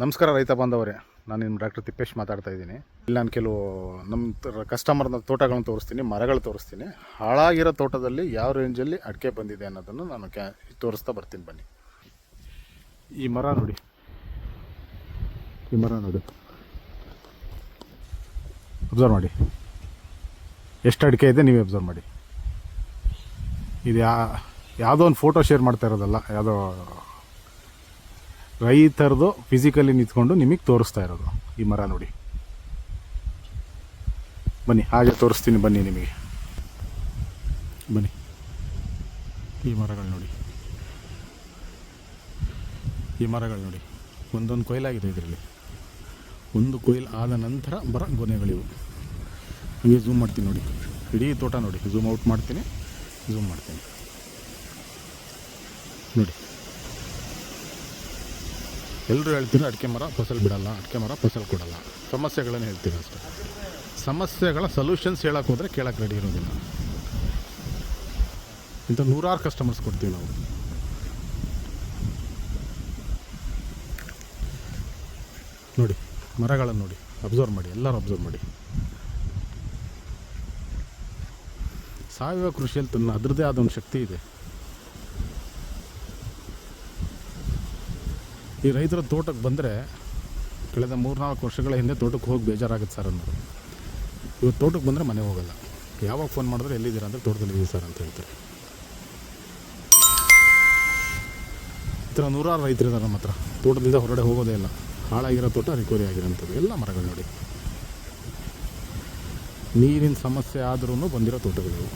ನಮಸ್ಕಾರ ರೈತ ಬಾಂಧವರೇ, ನಾನು ನಿಮ್ಮ ಡಾಕ್ಟರ್ ತಿಪ್ಪೇಶ್ ಮಾತಾಡ್ತಾ ಇದ್ದೀನಿ. ಇಲ್ಲಿ ನಾನು ಕೆಲವು ನಮ್ಮ ಕಸ್ಟಮರ್ನ ತೋಟಗಳನ್ನು ತೋರಿಸ್ತೀನಿ, ಮರಗಳು ತೋರಿಸ್ತೀನಿ. ಹಾಳಾಗಿರೋ ತೋಟದಲ್ಲಿ ಯಾವ ರೇಂಜಲ್ಲಿ ಅಡಿಕೆ ಬಂದಿದೆ ಅನ್ನೋದನ್ನು ನಾನು ತೋರಿಸ್ತಾ ಬರ್ತೀನಿ. ಬನ್ನಿ. ಈ ಮರ ನೋಡಿ, ಅಬ್ಸರ್ವ್ ಮಾಡಿ ಎಷ್ಟು ಅಡಿಕೆ ಇದೆ, ನೀವೇ ಅಬ್ಸರ್ವ್ ಮಾಡಿ. ಇದು ಯಾವುದೋ ಒಂದು ಫೋಟೋ ಶೇರ್ ಮಾಡ್ತಾ ಇರೋದಲ್ಲ, ಯಾವುದೋ ರೈತರದು ಫಿಸಿಕಲಿ ನಿಂತ್ಕೊಂಡು ನಿಮಗೆ ತೋರಿಸ್ತಾ ಇರೋದು. ಈ ಮರ ನೋಡಿ, ಬನ್ನಿ ಹಾಗೆ ತೋರಿಸ್ತೀನಿ ಬನ್ನಿ ನಿಮಗೆ. ಬನ್ನಿ, ಈ ಮರಗಳು ನೋಡಿ, ಒಂದೊಂದು ಕೊಯ್ಲಾಗಿದೆ ಇದರಲ್ಲಿ. ಒಂದು ಕೊಯ್ಲು ಆದ ನಂತರ ಬರ ಗೊನೆಗಳಿವು. ಹೀಗೆ ಝೂಮ್ ಮಾಡ್ತೀನಿ ನೋಡಿ, ಇಡೀ ತೋಟ ನೋಡಿ. ಝೂಮ್ ಔಟ್ ಮಾಡ್ತೀನಿ, ಝೂಮ್ ಮಾಡ್ತೀನಿ ನೋಡಿ. ಎಲ್ಲರೂ ಹೇಳ್ತೀನಿ ಅಡಿಕೆ ಮರ ಫಸಲು ಬಿಡಲ್ಲ, ಅಡಿಕೆ ಮರ ಫಸಲು ಕೊಡಲ್ಲ. ಸಮಸ್ಯೆಗಳನ್ನು ಹೇಳ್ತೀನಿ ಅಷ್ಟೇ. ಸಮಸ್ಯೆಗಳ ಸೊಲ್ಯೂಷನ್ಸ್ ಹೇಳಕ್ಕೆ ಹೋದರೆ ಕೇಳಕ್ಕೆ ರೆಡಿ ಇರೋದಿಲ್ಲ. ಇಂಥ ನೂರಾರು ಕಸ್ಟಮರ್ಸ್ ಕೊಡ್ತೀವಿ ನಾವು. ನೋಡಿ ಮರಗಳನ್ನು ನೋಡಿ, ಅಬ್ಸರ್ವ್ ಮಾಡಿ, ಎಲ್ಲರೂ ಅಬ್ಸರ್ವ್ ಮಾಡಿ. ಸಾವಯವ ಕೃಷಿಯಲ್ಲಿ ತನ್ನ ಅದರದ್ದೇ ಆದ ಒಂದು ಶಕ್ತಿ ಇದೆ. ಈ ರೈತರ ತೋಟಕ್ಕೆ ಬಂದರೆ, ಕಳೆದ 3-4 ವರ್ಷಗಳ ಹಿಂದೆ ತೋಟಕ್ಕೆ ಹೋಗಿ ಬೇಜಾರಾಗುತ್ತೆ ಸರ್ ಅಂದರು. ಇವತ್ತು ತೋಟಕ್ಕೆ ಬಂದರೆ ಮನೆ ಹೋಗಲ್ಲ. ಯಾವಾಗ ಫೋನ್ ಮಾಡಿದ್ರೆ ಎಲ್ಲಿದ್ದೀರಾ ಅಂದರೆ ತೋಟದಲ್ಲಿದ್ದೀವಿ ಸರ್ ಅಂತ ಹೇಳ್ತಾರೆ. ಈ ಥರ ನೂರಾರು ರೈತರಿದ್ದಾರೆ ನಮ್ಮ ಹತ್ರ. ತೋಟದಿಂದ ಹೊರಗಡೆ ಹೋಗೋದೇ ಇಲ್ಲ. ಹಾಳಾಗಿರೋ ತೋಟ ರಿಕವರಿ ಆಗಿರೋಂಥದ್ದು ಎಲ್ಲ ಮರಗಳು ನೋಡಿ. ನೀರಿನ ಸಮಸ್ಯೆ ಆದ್ರೂ ಬಂದಿರೋ ತೋಟಗಳಿವು.